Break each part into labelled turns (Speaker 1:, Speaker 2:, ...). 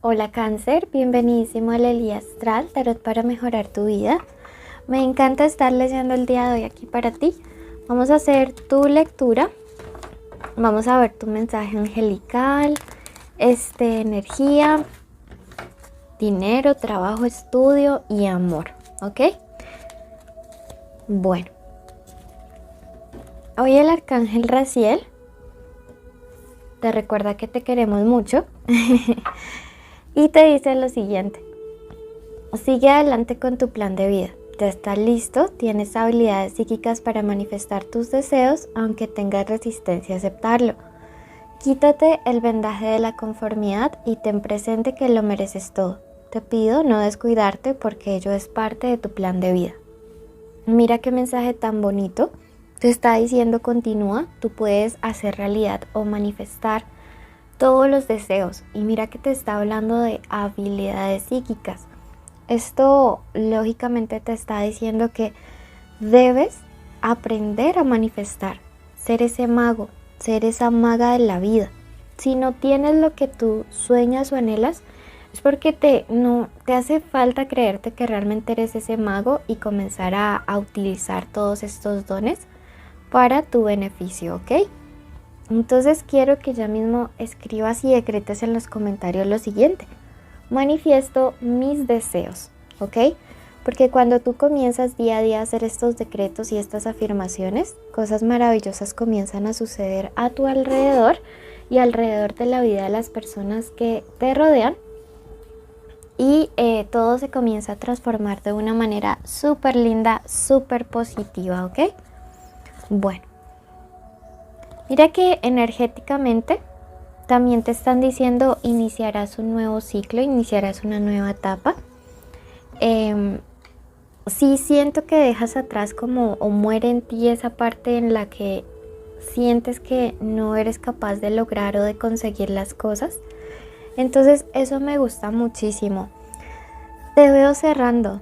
Speaker 1: Hola Cáncer, bienvenidísimo al Elía Astral, tarot para mejorar tu vida. Me encanta estar leyendo el día de hoy aquí para ti. Vamos a hacer tu lectura, vamos a ver tu mensaje angelical, energía, dinero, trabajo, estudio y amor, ¿ok? Bueno, hoy el arcángel Raziel te recuerda que te queremos mucho y te dice lo siguiente: sigue adelante con tu plan de vida. Ya estás listo, tienes habilidades psíquicas para manifestar tus deseos, aunque tengas resistencia a aceptarlo. Quítate el vendaje de la conformidad y ten presente que lo mereces todo. Te pido no descuidarte porque ello es parte de tu plan de vida. Mira qué mensaje tan bonito. Te está diciendo: continúa, tú puedes hacer realidad o manifestar todos los deseos. Y mira que te está hablando de habilidades psíquicas. Esto lógicamente te está diciendo que debes aprender a manifestar, ser ese mago, ser esa maga de la vida. Si no tienes lo que tú sueñas o anhelas, es porque no te hace falta creerte que realmente eres ese mago y comenzar a utilizar todos estos dones para tu beneficio, ¿ok? Entonces quiero que ya mismo escribas y decretes en los comentarios lo siguiente: manifiesto mis deseos, ¿ok? Porque cuando tú comienzas día a día a hacer estos decretos y estas afirmaciones, cosas maravillosas comienzan a suceder a tu alrededor y alrededor de la vida de las personas que te rodean. Y todo se comienza a transformar de una manera súper linda, súper positiva, ¿ok? Bueno, mira que energéticamente también te están diciendo: iniciarás un nuevo ciclo, iniciarás una nueva etapa. Sí siento que dejas atrás como o muere en ti esa parte en la que sientes que no eres capaz de lograr o de conseguir las cosas. Entonces eso me gusta muchísimo. Te veo cerrando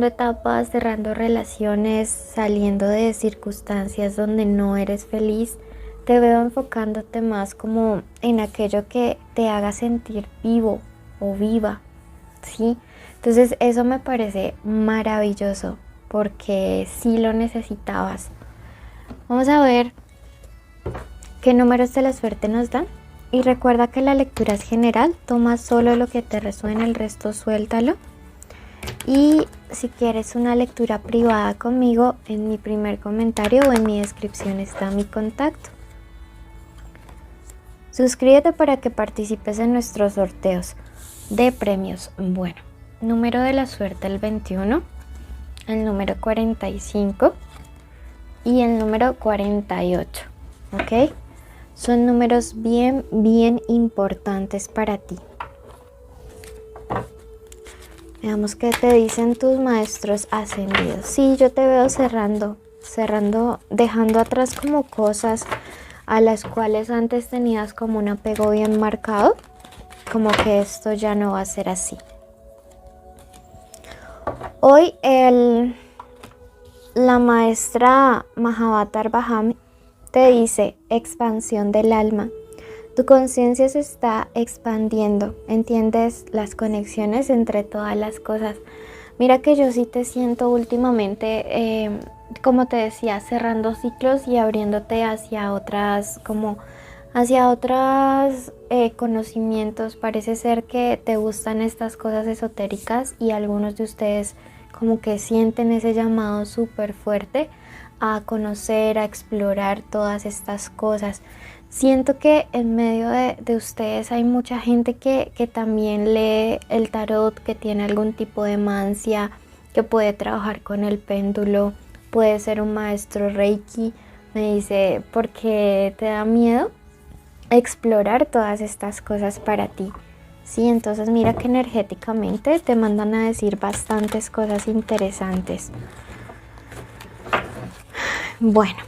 Speaker 1: etapas, cerrando relaciones, saliendo de circunstancias donde no eres feliz. Te veo enfocándote más como en aquello que te haga sentir vivo o viva, ¿sí? Entonces eso me parece maravilloso porque sí lo necesitabas. Vamos a ver qué números de la suerte nos dan. Y recuerda que la lectura es general, toma solo lo que te resuena, el resto suéltalo. Y si quieres una lectura privada conmigo, en mi primer comentario o en mi descripción está mi contacto. Suscríbete para que participes en nuestros sorteos de premios. Bueno, número de la suerte el 21, el número 45 y el número 48, ¿ok? Son números bien importantes para ti. Veamos qué te dicen tus maestros ascendidos. Sí, yo te veo cerrando, dejando atrás como cosas a las cuales antes tenías como un apego bien marcado, como que esto ya no va a ser así. Hoy la maestra Mahavatar Baham te dice: expansión del alma. Tu conciencia se está expandiendo, entiendes las conexiones entre todas las cosas. Mira que yo sí te siento últimamente, como te decía, cerrando ciclos y abriéndote hacia otras, conocimientos. Parece ser que te gustan estas cosas esotéricas y algunos de ustedes como que sienten ese llamado súper fuerte a conocer, a explorar todas estas cosas. Siento que en medio de ustedes hay mucha gente que también lee el tarot, que tiene algún tipo de mancia, que puede trabajar con el péndulo, puede ser un maestro Reiki. Me dice: ¿por qué te da miedo explorar todas estas cosas para ti? Sí, entonces mira que energéticamente te mandan a decir bastantes cosas interesantes. Bueno,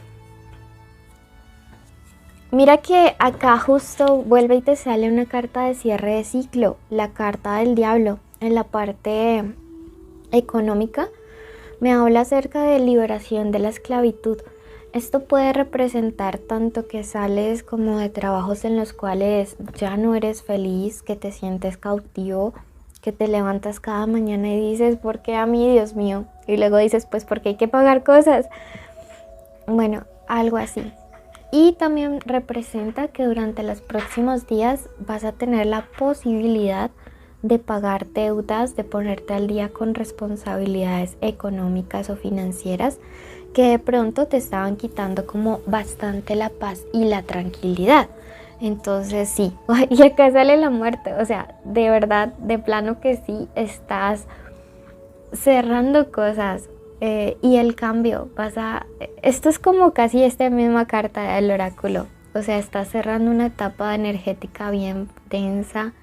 Speaker 1: mira que acá justo vuelve y te sale una carta de cierre de ciclo, la carta del diablo. En la parte económica me habla acerca de liberación de la esclavitud. Esto puede representar tanto que sales como de trabajos en los cuales ya no eres feliz, que te sientes cautivo, que te levantas cada mañana y dices, ¿por qué a mí, Dios mío? Y luego dices, pues porque hay que pagar cosas. Bueno, algo así. Y también representa que durante los próximos días vas a tener la posibilidad de pagar deudas, de ponerte al día con responsabilidades económicas o financieras que de pronto te estaban quitando como bastante la paz y la tranquilidad. Entonces sí, y acá sale la muerte, o sea, de verdad, de plano que sí, estás cerrando cosas y el cambio, esto es como casi esta misma carta del oráculo, o sea, estás cerrando una etapa energética bien densa,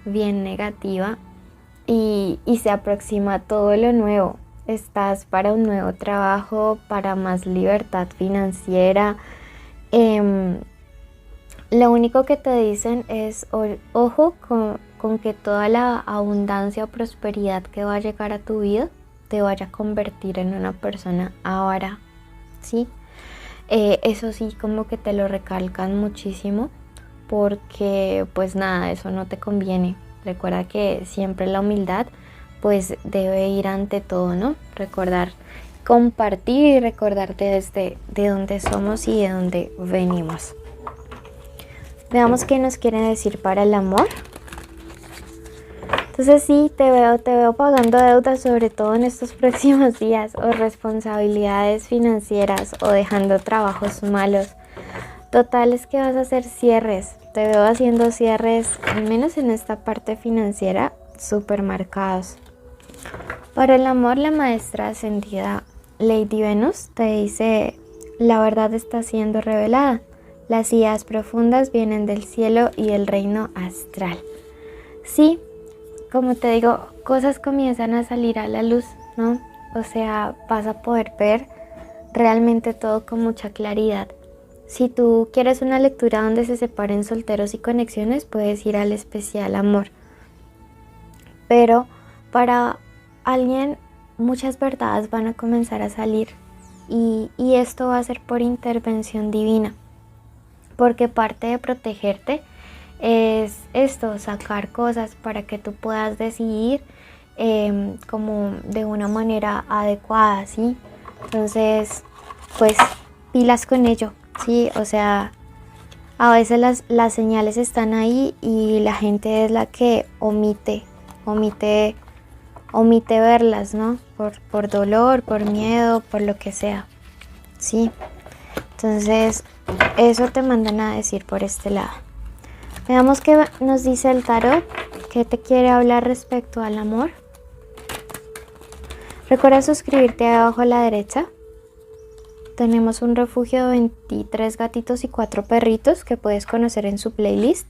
Speaker 1: bien negativa y se aproxima todo lo nuevo. Estás para un nuevo trabajo, para más libertad financiera. Lo único que te dicen es ojo con que toda la abundancia o prosperidad que va a llegar a tu vida te vaya a convertir en una persona avara, ¿sí? Eso sí, como que te lo recalcan muchísimo porque pues nada, eso no te conviene. Recuerda que siempre la humildad pues debe ir ante todo, ¿no? Recordar, compartir y recordarte de dónde somos y de dónde venimos. Veamos qué nos quiere decir para el amor. Entonces sí, te veo pagando deudas, sobre todo en estos próximos días, o responsabilidades financieras, o dejando trabajos malos. Total es que vas a hacer cierres. Te veo haciendo cierres, al menos en esta parte financiera, súper marcados. Para el amor, la maestra ascendida Lady Venus te dice, la verdad está siendo revelada. Las ideas profundas vienen del cielo y el reino astral. Sí, como te digo, cosas comienzan a salir a la luz, ¿no? O sea, vas a poder ver realmente todo con mucha claridad. Si tú quieres una lectura donde se separen solteros y conexiones, puedes ir al especial amor. Pero para alguien, muchas verdades van a comenzar a salir y esto va a ser por intervención divina. Porque parte de protegerte es esto, sacar cosas para que tú puedas decidir como de una manera adecuada, ¿sí? Entonces, pues pilas con ello, ¿sí? O sea, a veces las señales están ahí y la gente es la que omite verlas, ¿no? Por dolor, por miedo, por lo que sea, ¿sí? Entonces, eso te mandan a decir por este lado. Veamos qué nos dice el tarot, qué te quiere hablar respecto al amor. Recuerda suscribirte abajo a la derecha. Tenemos un refugio de 23 gatitos y 4 perritos que puedes conocer en su playlist.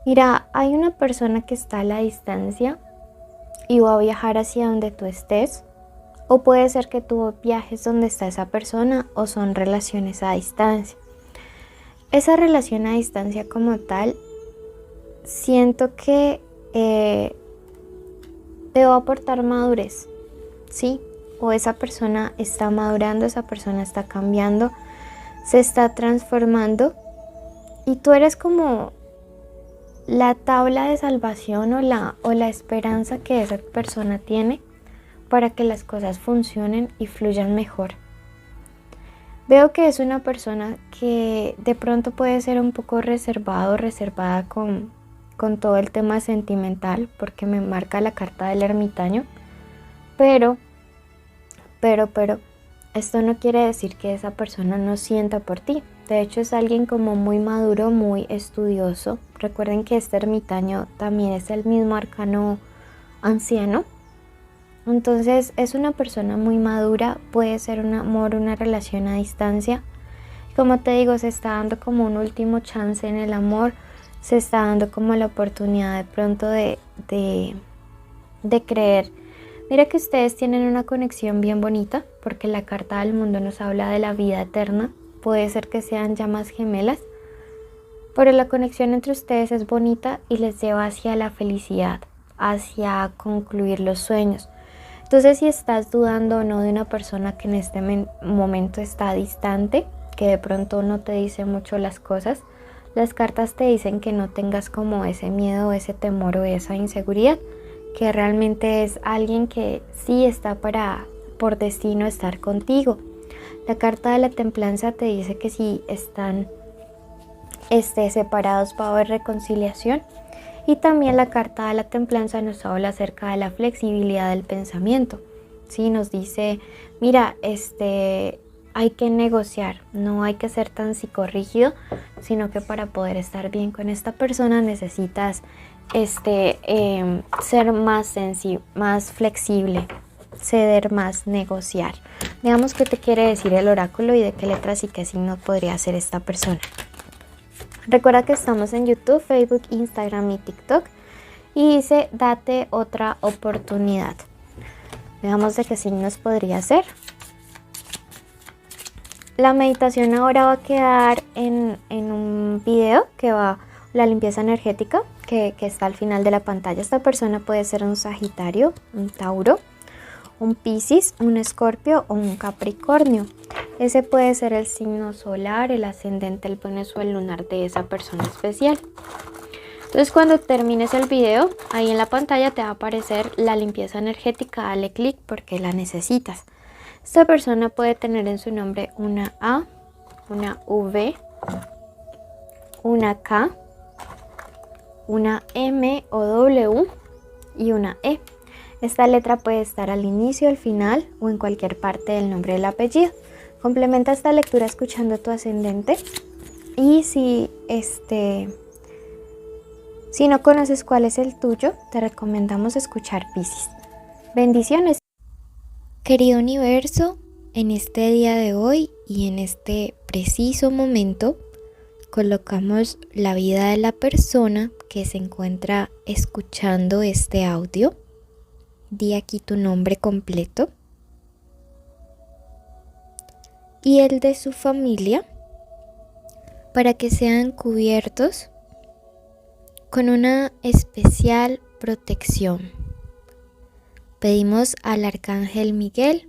Speaker 1: Mira, hay una persona que está a la distancia y va a viajar hacia donde tú estés. O puede ser que tú viajes donde está esa persona o son relaciones a distancia. Esa relación a distancia como tal, siento que te va a aportar madurez, ¿sí? O esa persona está madurando, esa persona está cambiando, se está transformando y tú eres como la tabla de salvación o la esperanza que esa persona tiene para que las cosas funcionen y fluyan mejor. Veo que es una persona que de pronto puede ser un poco reservada con todo el tema sentimental, porque me marca la carta del ermitaño, pero esto no quiere decir que esa persona no sienta por ti. De hecho, es alguien como muy maduro, muy estudioso. Recuerden que este ermitaño también es el mismo arcano anciano. Entonces es una persona muy madura, puede ser un amor, una relación a distancia. Como te digo, se está dando como un último chance en el amor, se está dando como la oportunidad de pronto de creer. Mira que ustedes tienen una conexión bien bonita, porque la carta del mundo nos habla de la vida eterna. Puede ser que sean llamas gemelas, pero la conexión entre ustedes es bonita y les lleva hacia la felicidad, hacia concluir los sueños. Entonces, si estás dudando o no de una persona que en este momento está distante, que de pronto no te dice mucho las cosas, las cartas te dicen que no tengas como ese miedo, ese temor o esa inseguridad, que realmente es alguien que sí está por destino estar contigo. La carta de la templanza te dice que si están separados va a haber reconciliación. Y también la carta de la templanza nos habla acerca de la flexibilidad del pensamiento. ¿Sí? Nos dice, mira, hay que negociar, no hay que ser tan psicorrígido, sino que para poder estar bien con esta persona necesitas ser más flexible, ceder más, negociar. Veamos qué te quiere decir el oráculo y de qué letras y qué signos podría ser esta persona. Recuerda que estamos en YouTube, Facebook, Instagram y TikTok. Y dice, date otra oportunidad. Veamos de qué signos podría ser. La meditación ahora va a quedar en un video que va la limpieza energética que está al final de la pantalla. Esta persona puede ser un Sagitario, un Tauro, un Piscis, un Escorpio o un Capricornio. Ese puede ser el signo solar, el ascendente, el Venus o el lunar de esa persona especial. Entonces, cuando termines el video, ahí en la pantalla te va a aparecer la limpieza energética. Dale clic porque la necesitas. Esta persona puede tener en su nombre una A, una V, una K, una M o W y una E. Esta letra puede estar al inicio, al final o en cualquier parte del nombre del apellido. Complementa esta lectura escuchando tu ascendente. Y si no conoces cuál es el tuyo, te recomendamos escuchar Piscis. Bendiciones. Querido universo, en este día de hoy y en este preciso momento, colocamos la vida de la persona que se encuentra escuchando este audio. Di aquí tu nombre completo y el de su familia para que sean cubiertos con una especial protección. Pedimos al Arcángel Miguel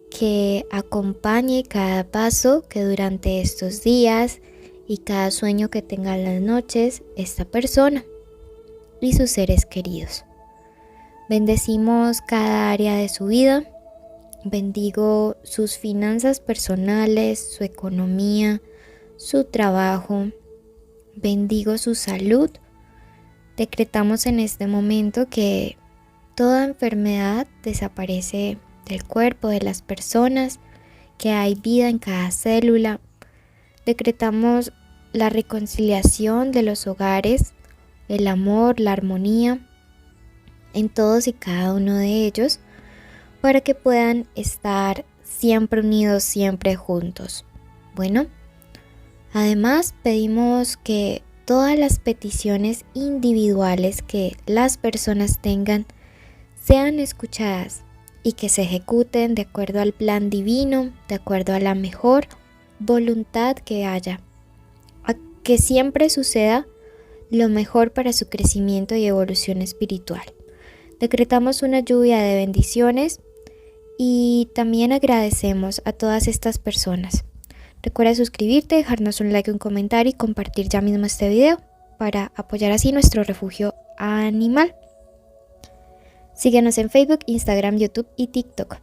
Speaker 1: que acompañe cada paso que durante estos días y cada sueño que tenga en las noches esta persona y sus seres queridos. Bendecimos cada área de su vida. Bendigo sus finanzas personales, su economía, su trabajo. Bendigo su salud. Decretamos en este momento que toda enfermedad desaparece del cuerpo de las personas, que hay vida en cada célula. Decretamos la reconciliación de los hogares, el amor, la armonía en todos y cada uno de ellos, para que puedan estar siempre unidos, siempre juntos. Bueno, además pedimos que todas las peticiones individuales que las personas tengan sean escuchadas y que se ejecuten de acuerdo al plan divino, de acuerdo a la mejor voluntad que haya, a que siempre suceda lo mejor para su crecimiento y evolución espiritual. Decretamos una lluvia de bendiciones y también agradecemos a todas estas personas. Recuerda suscribirte, dejarnos un like, un comentario y compartir ya mismo este video para apoyar así nuestro refugio animal. Síguenos en Facebook, Instagram, YouTube y TikTok.